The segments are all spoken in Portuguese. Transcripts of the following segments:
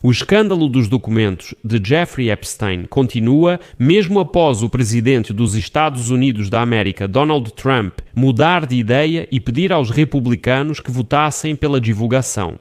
O escândalo dos documentos de Jeffrey Epstein continua mesmo após o presidente dos Estados Unidos da América, Donald Trump, mudar de ideia e pedir aos republicanos que votassem pela divulgação.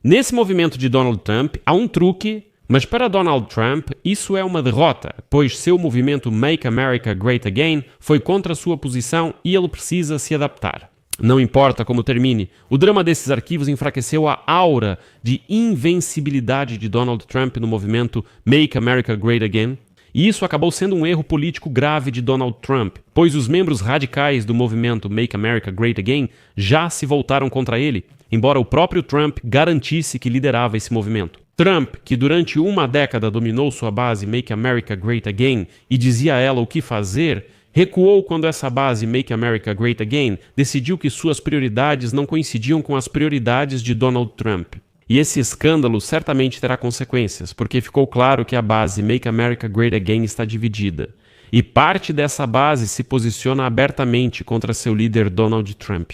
Nesse movimento de Donald Trump há um truque, mas para Donald Trump isso é uma derrota, pois seu movimento Make America Great Again foi contra sua posição e ele precisa se adaptar. Não importa como termine, o drama desses arquivos enfraqueceu a aura de invencibilidade de Donald Trump no movimento Make America Great Again, e isso acabou sendo um erro político grave de Donald Trump, pois os membros radicais do movimento Make America Great Again já se voltaram contra ele, embora o próprio Trump garantisse que liderava esse movimento. Trump, que durante uma década dominou sua base Make America Great Again e dizia a ela o que fazer, recuou quando essa base Make America Great Again decidiu que suas prioridades não coincidiam com as prioridades de Donald Trump. E esse escândalo certamente terá consequências, porque ficou claro que a base Make America Great Again está dividida. E parte dessa base se posiciona abertamente contra seu líder Donald Trump.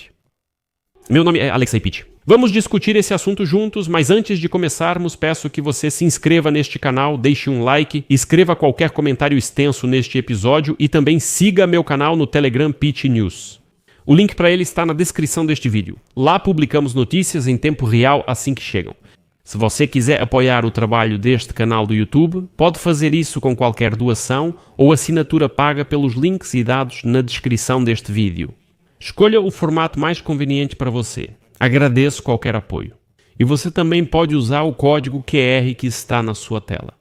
Meu nome é Alexei Pitt. Vamos discutir esse assunto juntos, mas antes de começarmos, peço que você se inscreva neste canal, deixe um like, escreva qualquer comentário extenso neste episódio e também siga meu canal no Telegram Pitt News. O link para ele está na descrição deste vídeo. Lá publicamos notícias em tempo real assim que chegam. Se você quiser apoiar o trabalho deste canal do YouTube, pode fazer isso com qualquer doação ou assinatura paga pelos links e dados na descrição deste vídeo. Escolha o formato mais conveniente para você. Agradeço qualquer apoio. E você também pode usar o código QR que está na sua tela.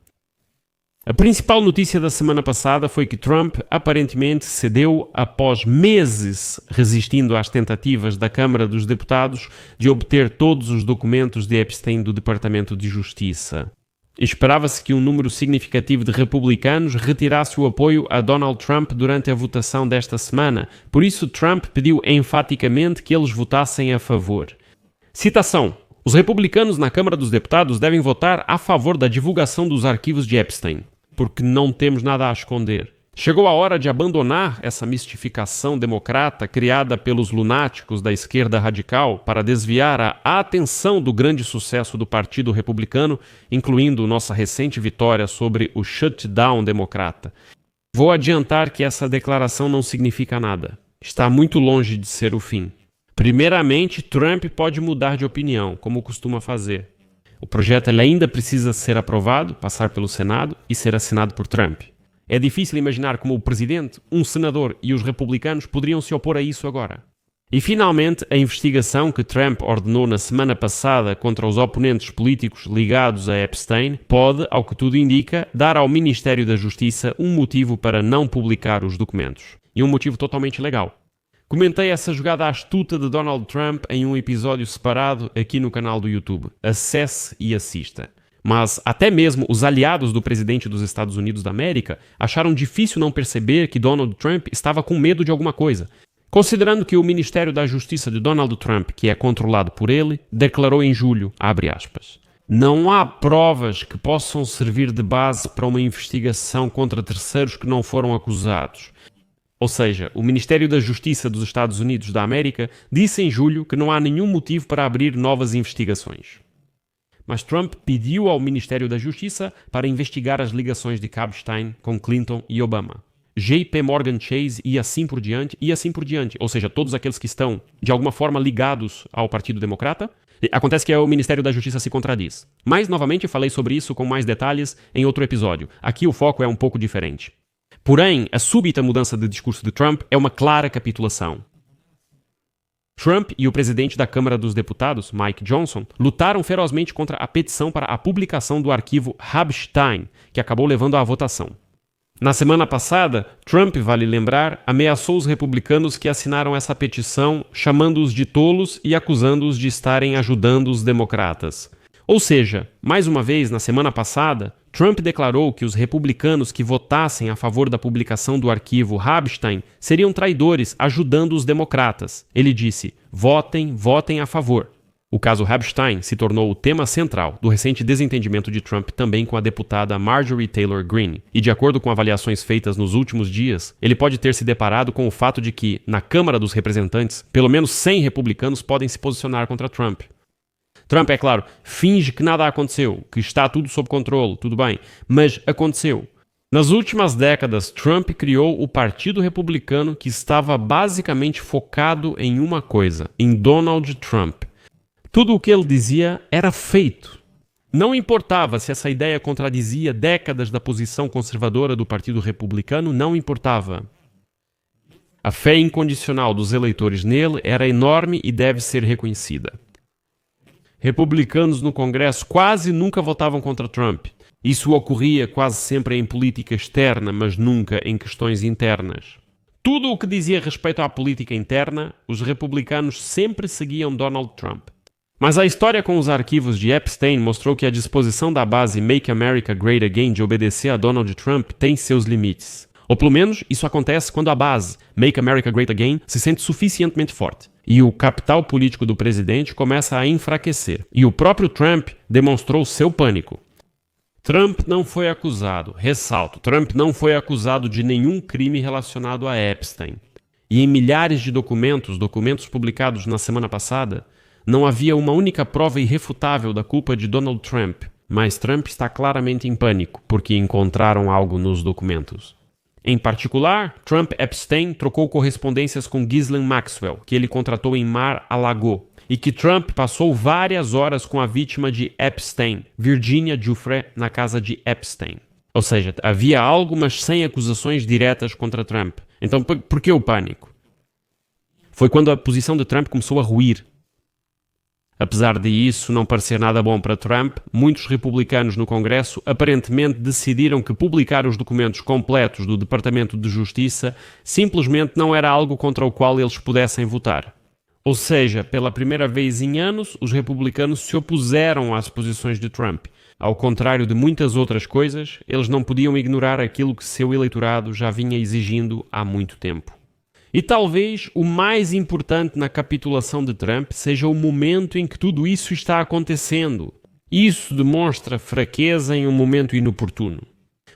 A principal notícia da semana passada foi que Trump aparentemente cedeu após meses resistindo às tentativas da Câmara dos Deputados de obter todos os documentos de Epstein do Departamento de Justiça. Esperava-se que um número significativo de republicanos retirasse o apoio a Donald Trump durante a votação desta semana, por isso Trump pediu enfaticamente que eles votassem a favor. Citação: os republicanos na Câmara dos Deputados devem votar a favor da divulgação dos arquivos de Epstein, porque não temos nada a esconder. Chegou a hora de abandonar essa mistificação democrata criada pelos lunáticos da esquerda radical para desviar a atenção do grande sucesso do Partido Republicano, incluindo nossa recente vitória sobre o shutdown democrata. Vou adiantar que essa declaração não significa nada. Está muito longe de ser o fim. Primeiramente, Trump pode mudar de opinião, como costuma fazer. O projeto ainda precisa ser aprovado, passar pelo Senado e ser assinado por Trump. É difícil imaginar como o presidente, um senador e os republicanos poderiam se opor a isso agora. E finalmente, a investigação que Trump ordenou na semana passada contra os oponentes políticos ligados a Epstein pode, ao que tudo indica, dar ao Ministério da Justiça um motivo para não publicar os documentos. E um motivo totalmente legal. Comentei essa jogada astuta de Donald Trump em um episódio separado aqui no canal do YouTube. Acesse e assista. Mas até mesmo os aliados do presidente dos Estados Unidos da América acharam difícil não perceber que Donald Trump estava com medo de alguma coisa, considerando que o Ministério da Justiça de Donald Trump, que é controlado por ele, declarou em julho, abre aspas, não há provas que possam servir de base para uma investigação contra terceiros que não foram acusados. Ou seja, o Ministério da Justiça dos Estados Unidos da América disse em julho que não há nenhum motivo para abrir novas investigações. Mas Trump pediu ao Ministério da Justiça para investigar as ligações de Epstein com Clinton e Obama. JP Morgan Chase e assim por diante, ou seja, todos aqueles que estão de alguma forma ligados ao Partido Democrata. Acontece que o Ministério da Justiça se contradiz. Mas, novamente, falei sobre isso com mais detalhes em outro episódio. Aqui o foco é um pouco diferente. Porém, a súbita mudança de discurso de Trump é uma clara capitulação. Trump e o presidente da Câmara dos Deputados, Mike Johnson, lutaram ferozmente contra a petição para a publicação do arquivo Epstein, que acabou levando à votação. Na semana passada, Trump, vale lembrar, ameaçou os republicanos que assinaram essa petição, chamando-os de tolos e acusando-os de estarem ajudando os democratas. Ou seja, mais uma vez, na semana passada, Trump declarou que os republicanos que votassem a favor da publicação do arquivo Epstein seriam traidores ajudando os democratas. Ele disse, votem a favor. O caso Epstein se tornou o tema central do recente desentendimento de Trump também com a deputada Marjorie Taylor Greene. E de acordo com avaliações feitas nos últimos dias, ele pode ter se deparado com o fato de que, na Câmara dos Representantes, pelo menos 100 republicanos podem se posicionar contra Trump. Trump, é claro, finge que nada aconteceu, que está tudo sob controle, tudo bem, mas aconteceu. Nas últimas décadas, Trump criou o Partido Republicano, que estava basicamente focado em uma coisa, em Donald Trump. Tudo o que ele dizia era feito. Não importava se essa ideia contradizia décadas da posição conservadora do Partido Republicano, não importava. A fé incondicional dos eleitores nele era enorme e deve ser reconhecida. Republicanos no Congresso quase nunca votavam contra Trump. Isso ocorria quase sempre em política externa, mas nunca em questões internas. Tudo o que dizia respeito à política interna, os republicanos sempre seguiam Donald Trump. Mas a história com os arquivos de Epstein mostrou que a disposição da base Make America Great Again de obedecer a Donald Trump tem seus limites. Ou pelo menos isso acontece quando a base Make America Great Again se sente suficientemente forte e o capital político do presidente começa a enfraquecer. E o próprio Trump demonstrou seu pânico. Trump não foi acusado, ressalto, Trump não foi acusado de nenhum crime relacionado a Epstein. E em milhares de documentos publicados na semana passada, não havia uma única prova irrefutável da culpa de Donald Trump, mas Trump está claramente em pânico porque encontraram algo nos documentos. Em particular, Trump-Epstein trocou correspondências com Ghislaine Maxwell, que ele contratou em Mar-a-Lago, e que Trump passou várias horas com a vítima de Epstein, Virginia Giuffre, na casa de Epstein. Ou seja, havia algo, mas sem acusações diretas contra Trump. Então, por que o pânico? Foi quando a posição de Trump começou a ruir. Apesar de isso não parecer nada bom para Trump, muitos republicanos no Congresso aparentemente decidiram que publicar os documentos completos do Departamento de Justiça simplesmente não era algo contra o qual eles pudessem votar. Ou seja, pela primeira vez em anos, os republicanos se opuseram às posições de Trump. Ao contrário de muitas outras coisas, eles não podiam ignorar aquilo que seu eleitorado já vinha exigindo há muito tempo. E talvez o mais importante na capitulação de Trump seja o momento em que tudo isso está acontecendo. Isso demonstra fraqueza em um momento inoportuno.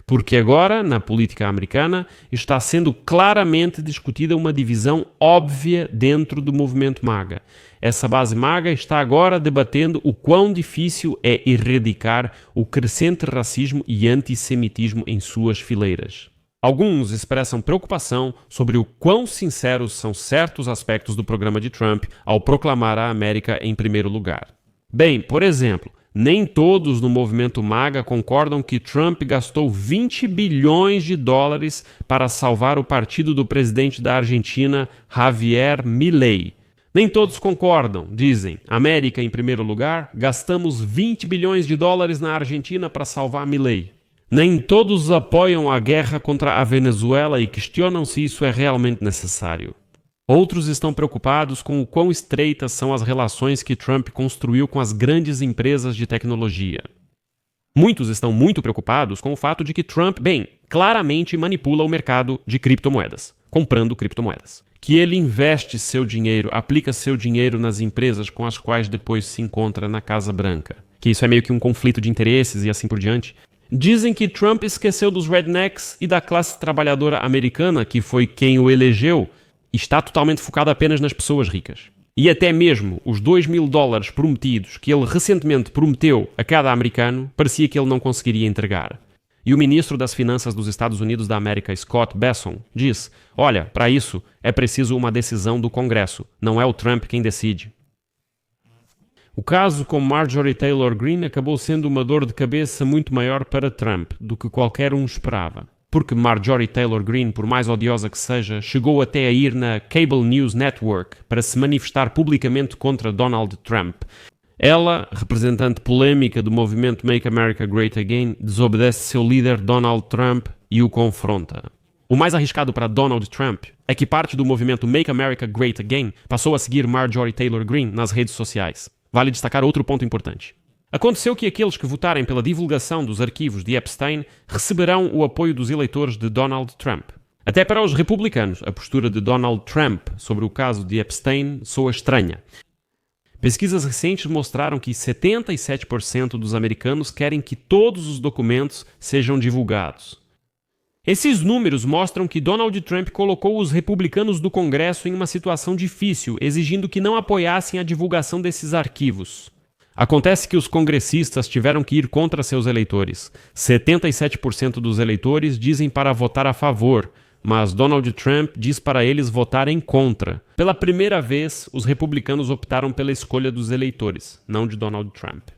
Porque agora, na política americana, está sendo claramente discutida uma divisão óbvia dentro do movimento MAGA. Essa base MAGA está agora debatendo o quão difícil é erradicar o crescente racismo e antissemitismo em suas fileiras. Alguns expressam preocupação sobre o quão sinceros são certos aspectos do programa de Trump ao proclamar a América em primeiro lugar. Bem, por exemplo, nem todos no movimento MAGA concordam que Trump gastou 20 bilhões de dólares para salvar o partido do presidente da Argentina, Javier Milei. Nem todos concordam, dizem, América em primeiro lugar, gastamos 20 bilhões de dólares na Argentina para salvar Milei. Nem todos apoiam a guerra contra a Venezuela e questionam se isso é realmente necessário. Outros estão preocupados com o quão estreitas são as relações que Trump construiu com as grandes empresas de tecnologia. Muitos estão muito preocupados com o fato de que Trump, claramente manipula o mercado de criptomoedas, comprando criptomoedas. Que ele investe seu dinheiro, aplica seu dinheiro nas empresas com as quais depois se encontra na Casa Branca. Que isso é meio que um conflito de interesses e assim por diante. Dizem que Trump esqueceu dos rednecks e da classe trabalhadora americana, que foi quem o elegeu, e está totalmente focado apenas nas pessoas ricas. E até mesmo os $2.000 prometidos que ele recentemente prometeu a cada americano, parecia que ele não conseguiria entregar. E o ministro das Finanças dos Estados Unidos da América, Scott Bessent, diz: olha, para isso é preciso uma decisão do Congresso, não é o Trump quem decide. O caso com Marjorie Taylor Greene acabou sendo uma dor de cabeça muito maior para Trump do que qualquer um esperava. Porque Marjorie Taylor Greene, por mais odiosa que seja, chegou até a ir na Cable News Network para se manifestar publicamente contra Donald Trump. Ela, representante polêmica do movimento Make America Great Again, desobedece seu líder Donald Trump e o confronta. O mais arriscado para Donald Trump é que parte do movimento Make America Great Again passou a seguir Marjorie Taylor Greene nas redes sociais. Vale destacar outro ponto importante. Aconteceu que aqueles que votarem pela divulgação dos arquivos de Epstein receberão o apoio dos eleitores de Donald Trump. Até para os republicanos, a postura de Donald Trump sobre o caso de Epstein soa estranha. Pesquisas recentes mostraram que 77% dos americanos querem que todos os documentos sejam divulgados. Esses números mostram que Donald Trump colocou os republicanos do Congresso em uma situação difícil, exigindo que não apoiassem a divulgação desses arquivos. Acontece que os congressistas tiveram que ir contra seus eleitores. 77% dos eleitores dizem para votar a favor, mas Donald Trump diz para eles votarem contra. Pela primeira vez, os republicanos optaram pela escolha dos eleitores, não de Donald Trump.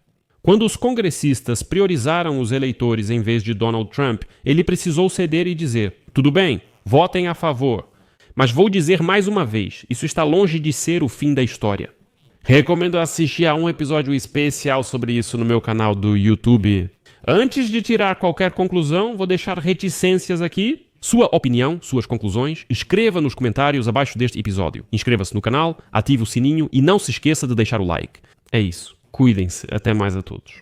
Quando os congressistas priorizaram os eleitores em vez de Donald Trump, ele precisou ceder e dizer: tudo bem, votem a favor. Mas vou dizer mais uma vez, isso está longe de ser o fim da história. Recomendo assistir a um episódio especial sobre isso no meu canal do YouTube. Antes de tirar qualquer conclusão, vou deixar reticências aqui. Sua opinião, suas conclusões, escreva nos comentários abaixo deste episódio. Inscreva-se no canal, ative o sininho e não se esqueça de deixar o like. É isso. Cuidem-se. Até mais a todos.